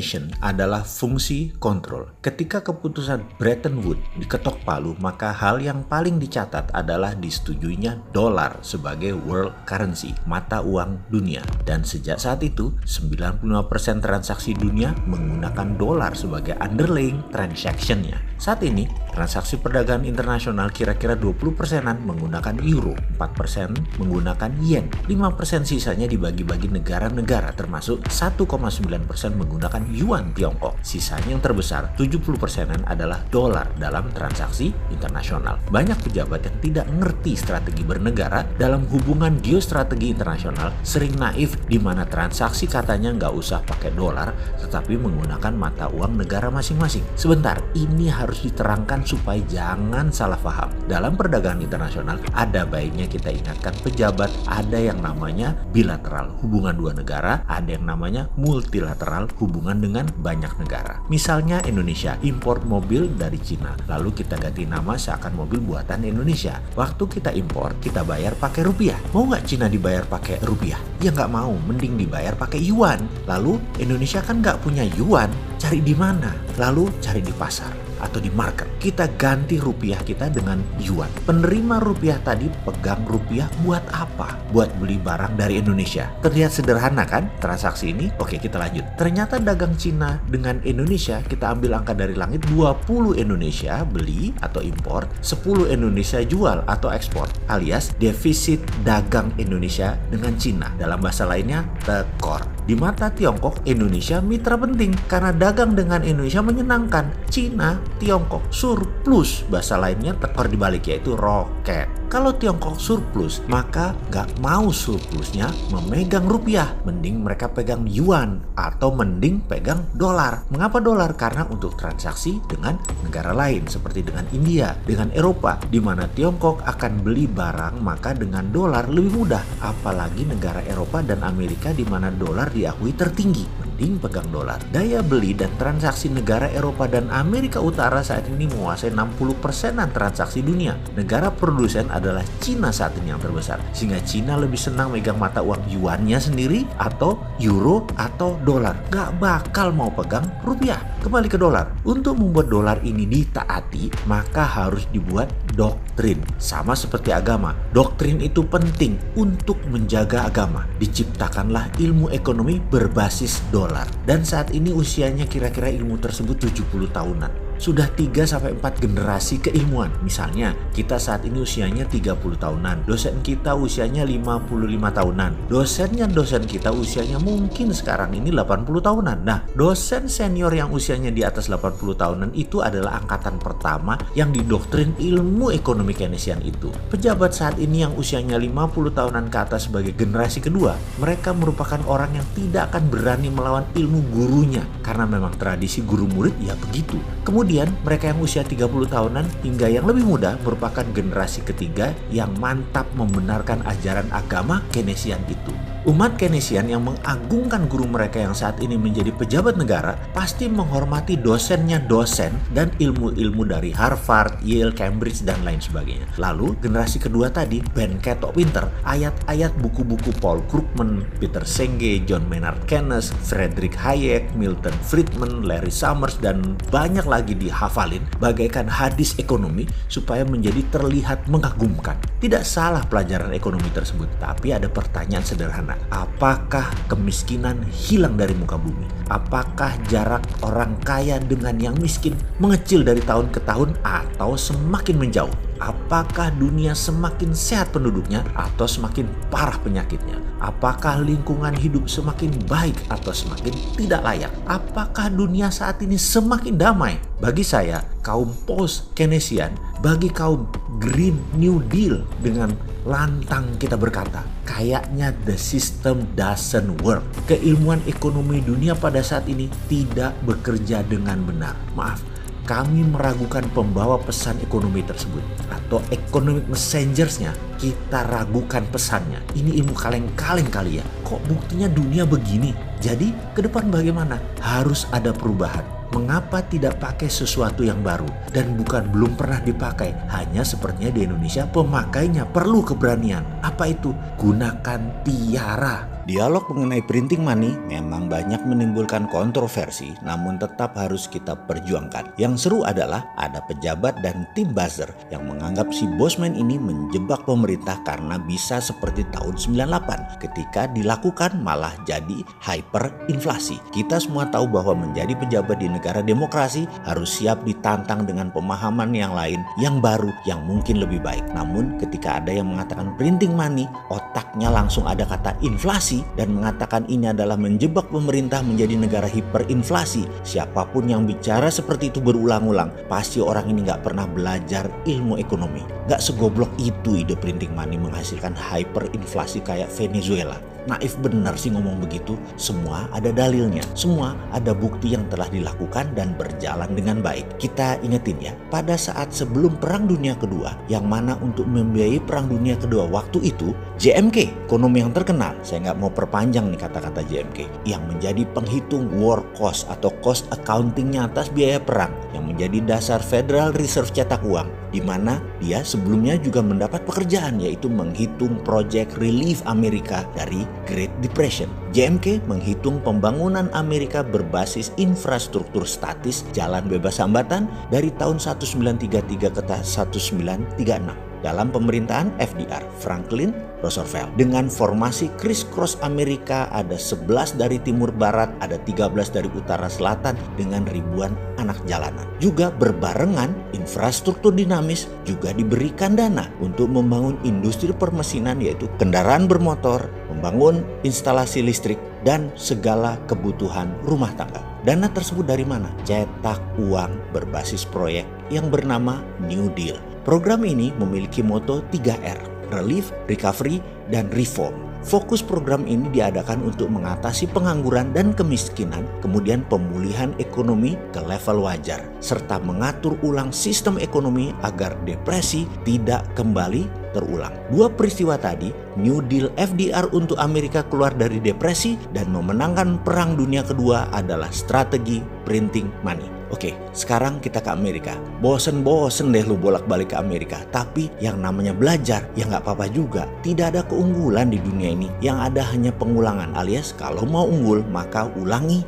coordination adalah fungsi kontrol. Ketika keputusan Bretton Woods diketok palu, maka hal yang paling dicatat adalah disetujuinya dolar sebagai world currency, mata uang dunia. Dan sejak saat itu, 95% transaksi dunia menggunakan dolar sebagai underlying transaction-nya. Saat ini, transaksi perdagangan internasional kira-kira 20%-an menggunakan euro, 4% menggunakan yen, 5% sisanya dibagi-bagi negara-negara termasuk 1,9% menggunakan yuan Tiongkok. Sisanya yang terbesar, 70%-an adalah dolar dalam transaksi internasional. Banyak pejabat yang tidak mengerti strategi bernegara dalam hubungan geostrategi internasional sering naif di mana transaksi katanya nggak usah pakai dolar tetapi menggunakan mata uang negara masing-masing. Sebentar, ini harus diterangkan supaya jangan salah paham. Dalam perdagangan internasional ada baiknya kita ingatkan pejabat ada yang namanya bilateral, hubungan dua negara, ada yang namanya multilateral, hubungan dengan banyak negara. Misalnya Indonesia impor mobil dari Cina, lalu kita ganti nama seakan mobil buatan Indonesia. Waktu kita impor, kita bayar pakai rupiah. Mau nggak Cina dibayar pakai rupiah? Ya nggak mau, mending dibayar pakai yuan. Lalu Indonesia kan nggak punya yuan, cari di mana? Lalu cari di pasar atau di market. Kita ganti rupiah kita dengan yuan. Penerima rupiah tadi pegang rupiah buat apa? Buat beli barang dari Indonesia. Terlihat sederhana kan transaksi ini? Oke, kita lanjut. Ternyata dagang Cina dengan Indonesia, kita ambil angka dari langit, 20 Indonesia beli atau impor, 10 Indonesia jual atau ekspor, alias defisit dagang Indonesia dengan Cina. Dalam bahasa lainnya, tekor. Di mata Tiongkok, Indonesia mitra penting karena dagang dengan Indonesia menyenangkan. Cina, Tiongkok surplus, bahasa lainnya tekor dibalik yaitu roket. Kalau Tiongkok surplus, maka nggak mau surplusnya memegang rupiah. Mending mereka pegang yuan atau mending pegang dolar. Mengapa dolar? Karena untuk transaksi dengan negara lain seperti dengan India, dengan Eropa, di mana Tiongkok akan beli barang maka dengan dolar lebih mudah. Apalagi negara Eropa dan Amerika di mana dolar diakui tertinggi. Mending pegang dolar. Daya beli dan transaksi negara Eropa dan Amerika Utara saat ini menguasai 60%-an transaksi dunia. Negara produsen adalah Cina saat ini yang terbesar. Sehingga Cina lebih senang megang mata uang yuannya sendiri atau euro atau dolar. Gak bakal mau pegang rupiah. Kembali ke dolar. Untuk membuat dolar ini ditaati, maka harus dibuat doktrin. Sama seperti agama. Doktrin itu penting untuk menjaga agama. Diciptakanlah ilmu ekonomi berbasis dolar. Dan saat ini usianya kira-kira ilmu tersebut 70 tahunan. Sudah 3-4 generasi keilmuan. Misalnya, kita saat ini usianya 30 tahunan. Dosen kita usianya 55 tahunan. Dosen kita usianya mungkin sekarang ini 80 tahunan. Nah, dosen senior yang usianya di atas 80 tahunan itu adalah angkatan pertama yang didoktrin ilmu ekonomi Keynesian itu. Pejabat saat ini yang usianya 50 tahunan ke atas sebagai generasi kedua, mereka merupakan orang yang tidak akan berani melawan ilmu gurunya. Karena memang tradisi guru murid ya begitu. Kemudian mereka yang usia 30 tahunan hingga yang lebih muda merupakan generasi ketiga yang mantap membenarkan ajaran agama Keynesian itu. Umat Keynesian yang mengagungkan guru mereka yang saat ini menjadi pejabat negara pasti menghormati dosennya dosen dan ilmu-ilmu dari Harvard, Yale, Cambridge, dan lain sebagainya. Lalu generasi kedua tadi, Ben ketok pinter, ayat-ayat buku-buku Paul Krugman, Peter Senge, John Maynard Keynes, Friedrich Hayek, Milton Friedman, Larry Summers, dan banyak lagi dihafalin bagaikan hadis ekonomi supaya menjadi terlihat mengagumkan. Tidak salah pelajaran ekonomi tersebut, tapi ada pertanyaan sederhana. Apakah kemiskinan hilang dari muka bumi? Apakah jarak orang kaya dengan yang miskin mengecil dari tahun ke tahun atau semakin menjauh? Apakah dunia semakin sehat penduduknya atau semakin parah penyakitnya? Apakah lingkungan hidup semakin baik atau semakin tidak layak? Apakah dunia saat ini semakin damai? Bagi saya, kaum post-Keynesian, bagi kaum Green New Deal, dengan lantang kita berkata, kayaknya the system doesn't work. Keilmuan ekonomi dunia pada saat ini tidak bekerja dengan benar. Maaf, kami meragukan pembawa pesan ekonomi tersebut atau economic messengers-nya. Kita ragukan pesannya. Ini ilmu kaleng-kaleng kali ya. Kok buktinya dunia begini? Jadi ke depan bagaimana? Harus ada perubahan. Mengapa tidak pakai sesuatu yang baru dan bukan belum pernah dipakai? Hanya sepertinya di Indonesia pemakainya perlu keberanian. Apa itu? Gunakan tiara. Dialog mengenai printing money memang banyak menimbulkan kontroversi, namun tetap harus kita perjuangkan. Yang seru adalah ada pejabat dan tim buzzer yang menganggap si Bosman ini menjebak pemerintah karena bisa seperti tahun 98 ketika dilakukan malah jadi hyperinflasi. Kita semua tahu bahwa menjadi pejabat di negara demokrasi harus siap ditantang dengan pemahaman yang lain, yang baru, yang mungkin lebih baik. Namun ketika ada yang mengatakan printing money, otaknya langsung ada kata inflasi dan mengatakan ini adalah menjebak pemerintah menjadi negara hiperinflasi. Siapapun yang bicara seperti itu berulang-ulang, pasti orang ini nggak pernah belajar ilmu ekonomi. Nggak segoblok itu ide printing money menghasilkan hyperinflasi kayak Venezuela. Naif benar sih ngomong begitu. Semua ada dalilnya, semua ada bukti yang telah dilakukan dan berjalan dengan baik. Kita ingetin ya, pada saat sebelum Perang Dunia Kedua, yang mana untuk membiayai Perang Dunia Kedua waktu itu, JMK, ekonom yang terkenal, saya nggak mau perpanjang nih kata-kata JMK, yang menjadi penghitung war cost atau cost accountingnya atas biaya perang, yang menjadi dasar Federal Reserve cetak uang, di mana dia sebelumnya juga mendapat pekerjaan yaitu menghitung Project Relief Amerika dari Great Depression. JMK menghitung pembangunan Amerika berbasis infrastruktur statis jalan bebas hambatan dari tahun 1933 ke 1936. Dalam pemerintahan FDR, Franklin Roosevelt, dengan formasi criss-cross Amerika, ada 11 dari timur barat, ada 13 dari utara selatan dengan ribuan anak jalanan. Juga berbarengan infrastruktur dinamis juga diberikan dana untuk membangun industri permesinan yaitu kendaraan bermotor, membangun instalasi listrik, dan segala kebutuhan rumah tangga. Dana tersebut dari mana? Cetak uang berbasis proyek yang bernama New Deal. Program ini memiliki moto 3R, Relief, Recovery, dan Reform. Fokus program ini diadakan untuk mengatasi pengangguran dan kemiskinan, kemudian pemulihan ekonomi ke level wajar, serta mengatur ulang sistem ekonomi agar depresi tidak kembali terulang. Dua peristiwa tadi, New Deal FDR untuk Amerika keluar dari depresi dan memenangkan Perang Dunia Kedua adalah strategi printing money. Oke, sekarang kita ke Amerika. Bosen deh lu bolak-balik ke Amerika. Tapi yang namanya belajar, ya nggak apa-apa juga. Tidak ada keunggulan di dunia ini. Yang ada hanya pengulangan, alias kalau mau unggul, maka ulangi.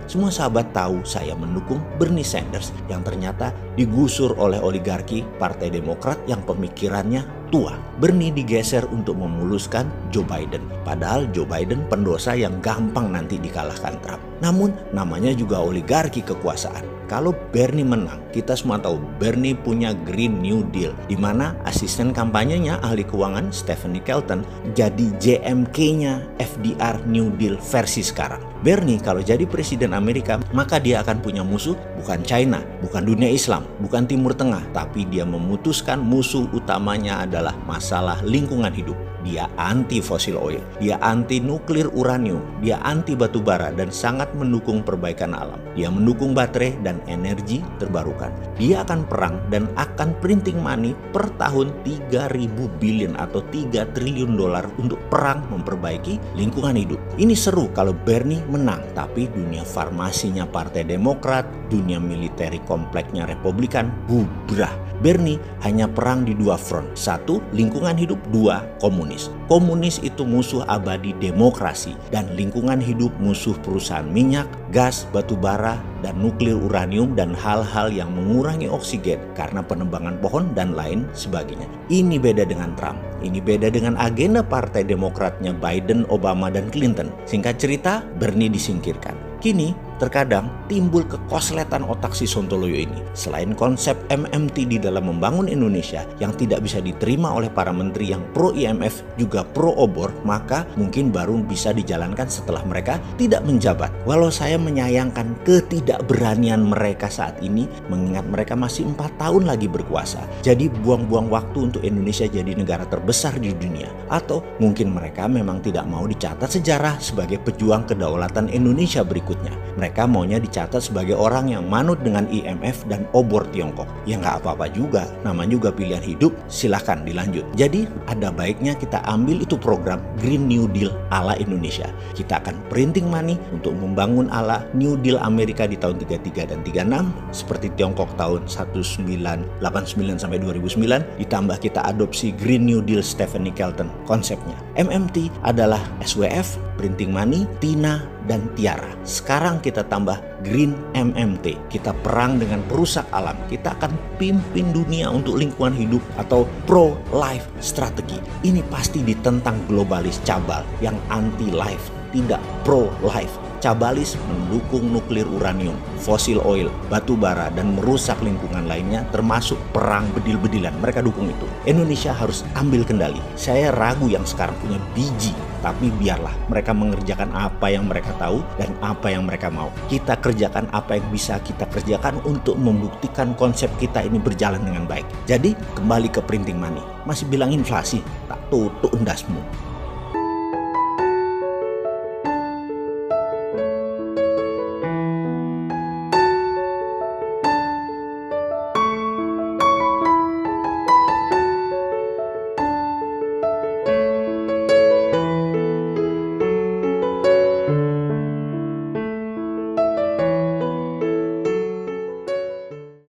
Semua sahabat tahu saya mendukung Bernie Sanders yang ternyata digusur oleh oligarki Partai Demokrat yang pemikirannya tua. Bernie digeser untuk memuluskan Joe Biden. Padahal Joe Biden pendosa yang gampang nanti dikalahkan Trump. Namun namanya juga oligarki kekuasaan. Kalau Bernie menang, kita semua tahu Bernie punya Green New Deal, di mana asisten kampanyenya ahli keuangan Stephanie Kelton jadi JMK-nya FDR New Deal versi sekarang. Bernie kalau jadi presiden Amerika, maka dia akan punya musuh bukan China, bukan dunia Islam, bukan Timur Tengah, tapi dia memutuskan musuh utamanya adalah masalah lingkungan hidup. Dia anti fossil oil, dia anti nuklir uranium, dia anti batu bara dan sangat mendukung perbaikan alam. Dia mendukung baterai dan energi terbarukan. Dia akan perang dan akan printing money per tahun 3.000 billion atau 3 triliun dolar untuk perang memperbaiki lingkungan hidup. Ini seru kalau Bernie menang, tapi dunia farmasinya Partai Demokrat, dunia militeri kompleknya Republikan bubrah. Bernie hanya perang di dua front. Satu, lingkungan hidup. Dua, komunis. Komunis itu musuh abadi demokrasi dan lingkungan hidup musuh perusahaan minyak, gas, batu bara, dan nuklir uranium dan hal-hal yang mengurangi oksigen karena penebangan pohon dan lain sebagainya. Ini beda dengan Trump. Ini beda dengan agenda Partai Demokratnya Biden, Obama, dan Clinton. Singkat cerita, Bernie disingkirkan. Kini terkadang timbul kekosletan otak si Sontoloyo ini. Selain konsep MMT di dalam membangun Indonesia yang tidak bisa diterima oleh para menteri yang pro IMF juga pro obor, maka mungkin baru bisa dijalankan setelah mereka tidak menjabat. Walau saya menyayangkan ketidakberanian mereka saat ini, mengingat mereka masih 4 tahun lagi berkuasa. Jadi buang-buang waktu untuk Indonesia jadi negara terbesar di dunia. Atau mungkin mereka memang tidak mau dicatat sejarah sebagai pejuang kedaulatan Indonesia berikutnya. Mereka maunya dicatat sebagai orang yang manut dengan IMF dan obor Tiongkok. Ya nggak apa-apa juga, namanya juga pilihan hidup, silahkan dilanjut. Jadi ada baiknya kita ambil itu program Green New Deal ala Indonesia. Kita akan printing money untuk membangun ala New Deal Amerika di tahun 33 dan 36, seperti Tiongkok tahun 1989 sampai 2009, ditambah kita adopsi Green New Deal Stephanie Kelton konsepnya. MMT adalah SWF, printing money, TINA, dan Tiara. Sekarang kita tambah Green MMT. Kita perang dengan perusak alam. Kita akan pimpin dunia untuk lingkungan hidup atau pro-life strategi. Ini pasti ditentang globalis cabal yang anti-life, tidak pro-life. Cabalis mendukung nuklir uranium, fosil oil, batu bara, dan merusak lingkungan lainnya termasuk perang bedil-bedilan. Mereka dukung itu. Indonesia harus ambil kendali. Saya ragu yang sekarang punya biji, tapi biarlah mereka mengerjakan apa yang mereka tahu dan apa yang mereka mau. Kita kerjakan apa yang bisa kita kerjakan untuk membuktikan konsep kita ini berjalan dengan baik. Jadi kembali ke printing money. Masih bilang inflasi, tak tutup endasmu.